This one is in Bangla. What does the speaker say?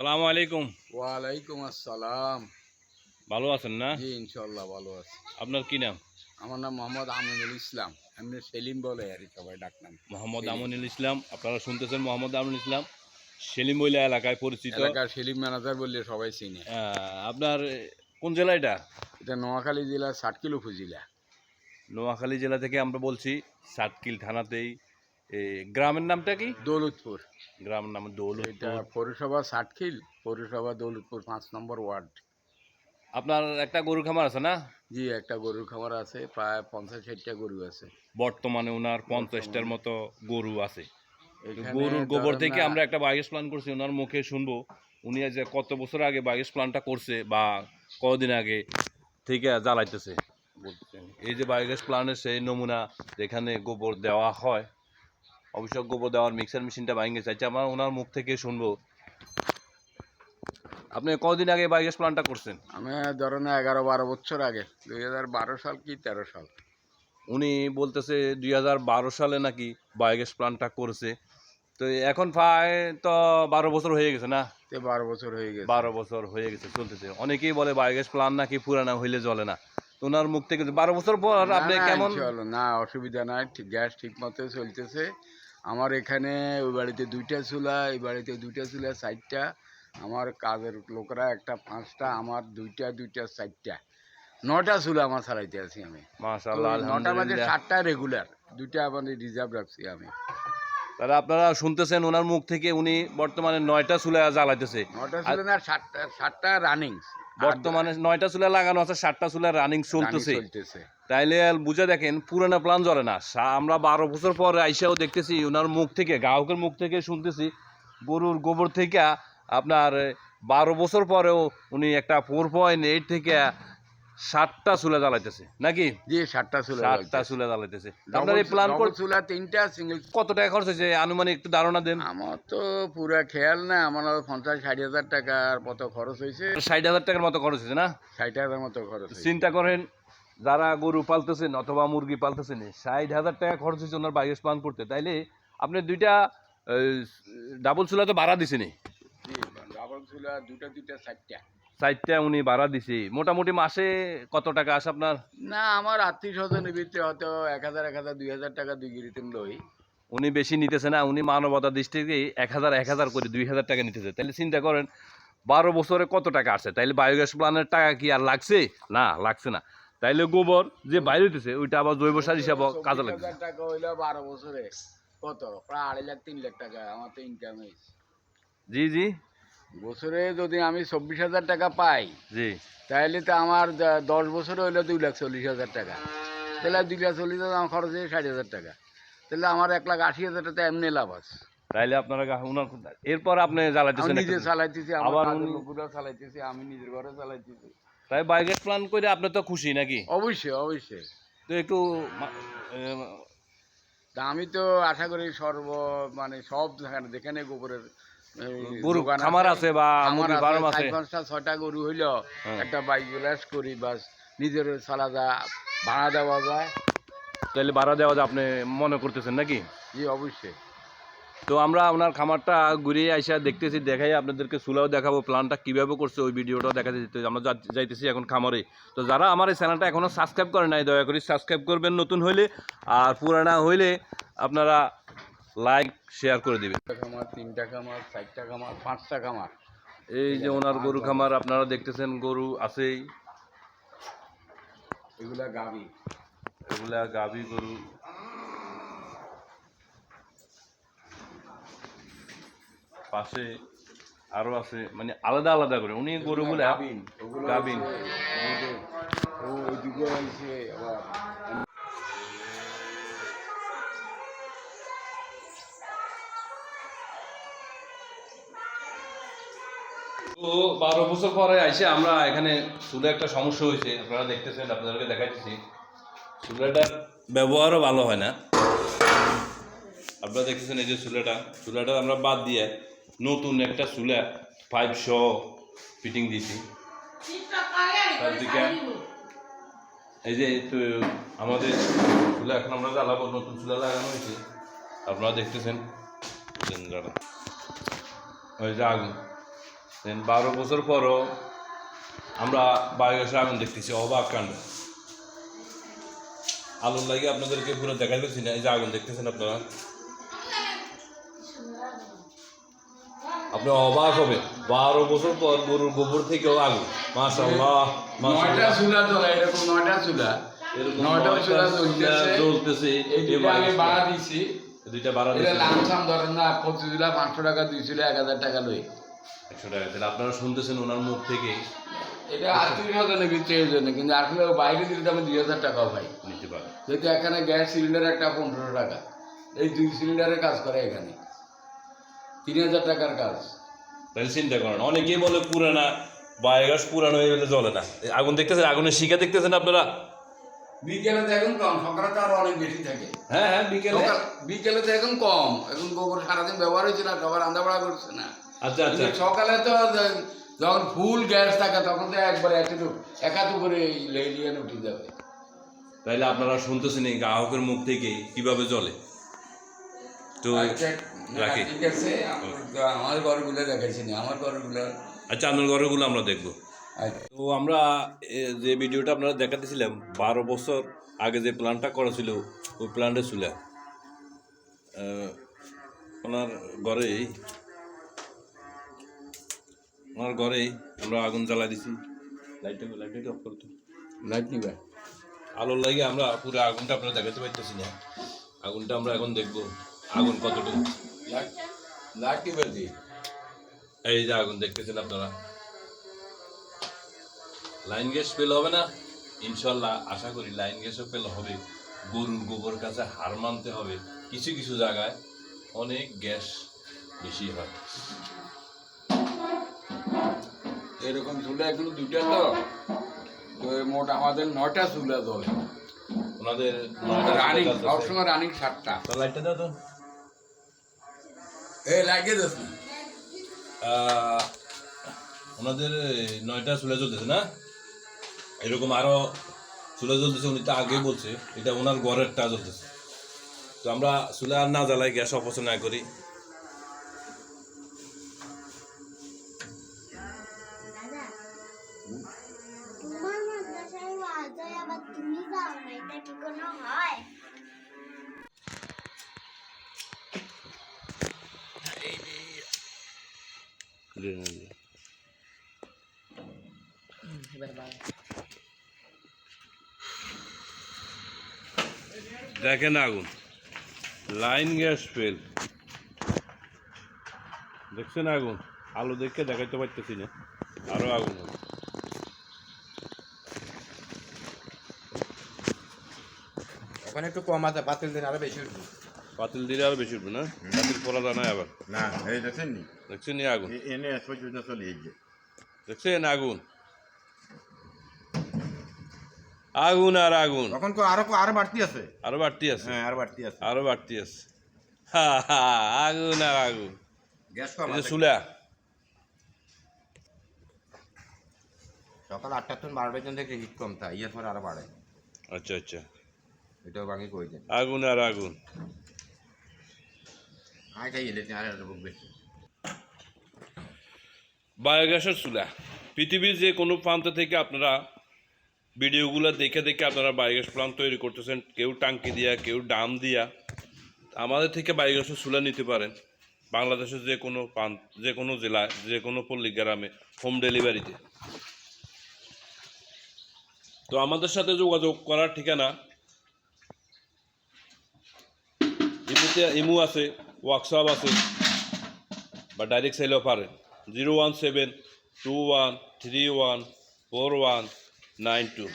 সালামু আলাইকুম। ওয়ালাইকুম আসসালাম। ভালো আছেন না? জি ইনশাল্লাহ ভালো আছি। আপনার কি নাম? আমার নাম মোহাম্মদ আমিনুল ইসলাম, এমনি সেলিম বলে আর সবাই ডাকনাম। মোহাম্মদ সেলিম আমিনুল ইসলাম। আপনারা শুনতেছেন মোহাম্মদ আমিনুল ইসলাম, সেলিমবইলা এলাকায় পরিচিত। এলাকার সেলিম ম্যানেজার বললে সবাই চিনে। আপনার কোন জেলা এটা? এটা নোয়াখালী জেলার 60 কিলো উপজেলা। নোয়াখালী জেলা থেকে আমরা বলছি, সাতকিল থানাতেই। গ্রামের নামটা কি? দৌলতপুর। গ্রামের নাম এটা দৌলতপুর। পৌরসভা 60 কিল, পৌরসভা দৌলতপুর 5 নম্বর ওয়ার্ড। আপনার একটা গরু খামার আছে না? জি একটা গরুর খামার আছে, প্রায় 50-60টা গরু আছে বর্তমানে ওনার 50টার বর্তমানে। মতো গরু আছে। তো এখানে গরুর গোবর ধরেন থেকে না, আমরা একটা বায়োগ্যাস প্ল্যান করছি, ওনার মুখে শুনবো উনি যে কত বছর আগে বায়োগ্যাস প্ল্যানটা করছে বা কদিন আগে থেকে জ্বালাইতেছে। বলতেছেন এই যে বায়োগ্যাস প্ল্যান্টের সেই নমুনা যেখানে গোবর দেওয়া হয়, অবশ্য গোবর দেওয়ার মিক্সার মেশিনটা ভেঙে চাইছে, আমরা ওনার মুখ থেকে শুনবো। আপনি কদিন আগে বায়োগ্যাস প্ল্যানটা করছেন? আমি ধরেন 11-12 বছর আগে, 2012 সাল কি 13 সাল। উনি বলতেছে 2012 সালে নাকি বায়োগ্যাস প্ল্যানটা করেছে। তো এখন প্রায় তো 12 বছর হয়ে গেছে না? 12 বছর হয়ে গেছে। 12 বছর হয়ে গেছে, চলতেছে। অনেকেই বলে বায়োগ্যাস প্ল্যান নাকি পুরানা হইলে জ্বলে না। তো ওনার মুখ থেকে 12 বছর পর না আপনি না কেমন? ইনশাআল্লাহ না, অসুবিধা নাই, ঠিক গ্যাস ঠিক মতো চলতেছে। আমার এখানে ওই বাড়িতে 2টা চুলা, এই বাড়িতে 2টা চুলা, 4টা। আমার কাজের লোকরা একটা 5টা, আমার 2টা 4টা 9টা চুলা আমার চালাইতে আছি আমি। তো মাশাআল্লাহ, 9টা বাজে আলহামদুলিল্লাহ। 7টা রেগুলার, 2টা আমাদের রিজার্ভ রাখছি আমি। তাহলে আপনারা শুনতেছেন ওনার মুখ থেকে উনি বর্তমানে 9টা চুলা জ্বালাইতেছে। 9টা আর চুলা না, 7টা রানিং। বর্তমানে 9টা চুলা লাগানো আছে, 7টা চুলা রানিং রানিং চলতেছে। চলতেছে। তাইলে বুঝে দেখেন পুরানা প্ল্যান জ্বলে না। আমরা 12 বছর পরে আইসাও দেখতেছি ওনার মুখ থেকে, গ্রাহকের মুখ থেকে শুনতেছি গরুর গোবর থেকে আপনার 12 বছর পরেও উনি একটা 4.8 থেকে 7টা চুলা জ্বালাইতেছে নাকি? জি 7টা চুলা 7টা জ্বলতেছে। চুলা জ্বালাইতেছে। আপনার ডবল এই প্ল্যান ডবল চুলা 3টা, সিঙ্গেল। কত টাকা খরচ হয়েছে আনুমানিক একটু ধারণা দেন। আমার তো পুরা খেয়াল না, আমার 50-60 হাজার টাকার মতো খরচ হয়েছে। 60,000 টাকার মতো খরচ হয়েছে না? 60 হাজার মতো খরচ হয়েছে। চিন্তা করেন, যারা গরু পালতেছেন অথবা মুরগি পালতেছেন, 60,000 টাকা খরচ হয়েছে ওনার বায়োগ্যাস প্ল্যান করতে। তাইলে আপনি দুইটা ডাবল চুলা তো ভাড়া দিছেনি। জি ডাবল চুলা 2টা 4টা। 4টা উনি ভাড়া দিছে। মোটামুটি মাসে কত টাকা আসে আপনার? না আমার আত্মীয় স্বজনের ভিতরে হয়তো 1,000 2,000 টাকা 2 গিরিতেন লই। উনি বেশি নিতেছে না, উনি মানবতার দৃষ্টিতে 1,000 করে 2,000 টাকা নিতেছে। তাহলে চিন্তা করেন 12 বছরে কত টাকা আসছে। তাইলে বায়োগ্যাস প্ল্যানের টাকা কি আর লাগছে? না, লাগছে না। তাইলে গোবর যে বাইরে হইতেছে ওইটা আবার জৈব সার হিসাবে কাজে লাগছে। 24,000 টাকা হইলো 12 বছরে কত? প্রায় 2.5 লাখ 3 লাখ টাকা আমার তো ইনকাম হয়েছে। জি জি বছরে যদি আমি 24,000 টাকা পাই, জি। তাহলে তো আমার 10 বছরে হইলো 2,40,000 টাকা। তাহলে 2,40,000 আমার খরচ হয়ে 60,000 টাকা। তাহলে আমার 1,80,000 টাকা এমনি লাভ আছে। তাইলে আপনারা উনার এরপর আপনি আমি জ্বালাইতেছেন নিজে চালাইতেছি, আমার আবার কাজের উনি। লোকরা চালাইতেছি, আমি নিজের ঘরে চালাইতেছি। তাই বায়োগ্যাস প্ল্যান করে আপনি তো খুশি নাকি? অবশ্যই অবশ্যই। তো একটু তা আমি তো আশা করি মানে সব যেখানে যেখানে গোবরের গরু যোগান খামার আছে বা আমার মুরগির ফার্ম আছে। 4-5টা 6টা গরু হইলেও হ্যাঁ। একটা বাইক বিলাস করি, বাস নিজের চালা যায়, ভাড়া দেওয়া যায়। তাহলে ভাড়া দেওয়া যায় আপনি মনে করতেছেন নাকি? জি অবশ্যই। তো আমরা ওনার খামারটা ঘুরিয়ে আইসা দেখতেছি, দেখাই আপনাদেরকে চুলাও দেখাবো, প্ল্যানটা কীভাবে করছে ওই ভিডিওটাও দেখা যেতে। আমরা যাইতেছি এখন খামারে। তো যারা আমার এই চ্যানেলটা এখনও সাবস্ক্রাইব করে নাই, দয়া করে সাবস্ক্রাইব করবেন নতুন হইলে, আর পুরানা হইলে আপনারা লাইক শেয়ার করে দিবেন। খামার, 3টা খামার, 4টা খামার, 5টা খামার। এই যে ওনার গরু পাঁচ খামার আপনারা দেখতেছেন, গরু আছেই। এগুলা গাভী। এগুলা গাভী গরু। পাশে আরো আছে, মানে আলাদা আলাদা করে উনি গরুগুলা গাভীন। ওইদিকে হয়েছে আবার। তো 12 বছর পরে আইসে আমরা এখানে চুলে একটা সমস্যা হয়েছে, আপনারা দেখতেছেন, আপনাদেরকে দেখাইতেছি। চুলাটার ব্যবহারও ভালো হয় না। আপনারা দেখতেছেন এই যে চুলাটা আমরা বাদ দিয়ে নতুন একটা চুলা 500 ফিটিং দিয়েছি। এই যে তো আমাদের চুলা এখন আমরা জ্বালাবো, নতুন চুলা লাগানো হয়েছে, আপনারা দেখতেছেন। ওই যে আগুন 12 বছর পরও আমরা বায়োগ্যাসে আগুন দেখতেছি, অবাক কাণ্ড। আলুর লাগে আপনাদেরকে পুরো দেখাইতেছি না, এই যে আগুন দেখতেছেন আপনারা, আপনি অবাক হবে। 12 বছর পর গরুর গোবর থেকেও আগুন, মাশাআল্লাহ। 9টা চুলা জ্বলে, এরকম 9টা চুলা, এরকম 9টা চুলা জ্বলতেছে। এই দুইটা আমি ভাড়া দিছি, দুইটা ভাড়া এটা দিয়েছেন লামসাম ধরেন না, প্রতি চুলা 500 টাকা, 2 চুলা 1000 টাকা লই। 100 টাকা। তাহলে আপনারা শুনতেছেন ওনার মুখ থেকে, এটা আত্মীয় স্বজনে বিচ্ছে এই জন্য, কিন্তু আসলে বাইরে দিলে আমি 2000 টাকাও পাই। নিতে পারে। যেহেতু এখানে গ্যাস সিলিন্ডার একটা 15 টাকা, এই 2 সিলিন্ডারের কাজ করে এখানে 3000 টাকার কাজ। তাহলে চিন্তা করেন, অনেকেই বলে পুরানা বায়োগ্যাস পুরানো হয়ে গেলে জ্বলে না। এই আগুন দেখতেছেন, আগুনের শিখা দেখতেছেন আপনারা। বিকেলে তো এখন কম, সকালে তো আরো অনেক বেশি থাকে। হ্যাঁ হ্যাঁ, বিকেলে। বিকেলে তো এখন কম, এখন গোবর সারাদিন ব্যবহার হয়েছে না, সবার রান্না বাড়া করছে না। আচ্ছা আচ্ছা। কিন্তু সকালে তো যখন ফুল গ্যাস থাকে তখন তো একবারে একাতু করে লেলিয়ে উঠে যাবে। তাইলে আপনারা শুনতেছেন এই গ্রাহকের মুখ থেকে কিভাবে জ্বলে। তো আচ্ছা, রাখি। ঠিক আছে, আমার ঘরগুলো দেখাইছি না, আমার ঘরগুলো। আচ্ছা, আপনার ঘরগুলো আমরা দেখবো। আচ্ছা, তো আমরা যে ভিডিওটা আপনারা দেখাতেছিলাম, 12 বছর আগে যে প্ল্যানটা করা ছিল, ওই প্ল্যানটা ছিল ওনার ঘরেই আমরা আগুন জ্বালা দিছি। লাইটটা অফ করতো, লাইট নিবে। আলোর লাগে আমরা পুরো আগুনটা আপনারা দেখাতে পারতেছি না। আগুনটা আমরা এখন দেখবো আগুন কতটুকু। লাইট নিবে দি। এই যে আগুন দেখতেছেন আপনারা, লাইন গ্যাস পেল হবে না ইনশাল্লাহ, আশা করি লাইন গ্যাসও পেল হবে। গরুর গোবর কাছে হার মানতে হবে, কিছু কিছু জায়গায় অনেক গ্যাস বেশি হয়। এরকম চুলা এখন 2টা, তো মোট আমাদের 9টা চুলা জ্বলে। ওনাদের রানিং সবসময় রানিং 7টা। লাইটটা দাও তো। লাগিয়ে দিস না। ওনাদের 9টা চুলা জ্বলতেছে না, এরকম আরো চুলা জ্বলতেছে। উনি তো আগেই বলছে এটা ওনার ঘরেরটা জ্বলতেছে। তো আমরা চুলা আর না জ্বালাই, গ্যাস অপচয় না করি। তোমার মাদ্রাসায় আজায় আবার তুমি যাও না, এটা কি কোনো হয়? দেখেন আগুন, লাইন গ্যাস ফেল, দেখছেন আগুন। আলো দেখে দেখাইতে পারতেছি না, আরো আগুন হবে। ওখানে একটু কম আছে, পাতিল দিন আরো বেশি উঠবে। পাতিল দিলে আরো বেশি উঠবে না, পাতিল পড়া যায় না আবার। না, এই দেখছেন নি, দেখছেন নি আগুন, এনে পর্যন্ত চলে এই যে দেখছেন আগুন, আগুন আর আগুন। তখন তো আরো বাড়তি আছে। আরো বাড়তি আছে, হ্যাঁ, আরো বাড়তি আছে। আরো বাড়তি আছে। হা হা, আগুন আর আগুন। গ্যাস কম এই যে আছে। চুলা, সকাল 8টা থেকে 12টা পর্যন্ত একটু হিট কম থাকে, ইয়ের পরে আরো বাড়ে। আচ্ছা আচ্ছা, এটাও ভাঙি কই দেন। আগুন আর আগুন। আয় খাই এলে আর বুক বেশি। বায়োগ্যাসের চুলা, পৃথিবীর যে কোনো প্রান্ত থেকে আপনারা ভিডিওগুলো দেখে দেখে আপনারা বায়োগ্যাস প্লান্ট তৈরি করতেছেন, কেউ টাঙ্কি দিয়া, কেউ ডাম দিয়া। আমাদের থেকে বায়োগ্যাসের চুলা নিতে পারেন বাংলাদেশের যে কোনো প্রান্ত, যে কোনো জেলায়, যে কোনো পল্লী গ্রামে, হোম ডেলিভারিতে। তো আমাদের সাথে যোগাযোগ করার ঠিকানা, ইমু আছে, হোয়াটসঅ্যাপ আছে, বা ডাইরেক্ট সেলেও পারেন। 01721314192।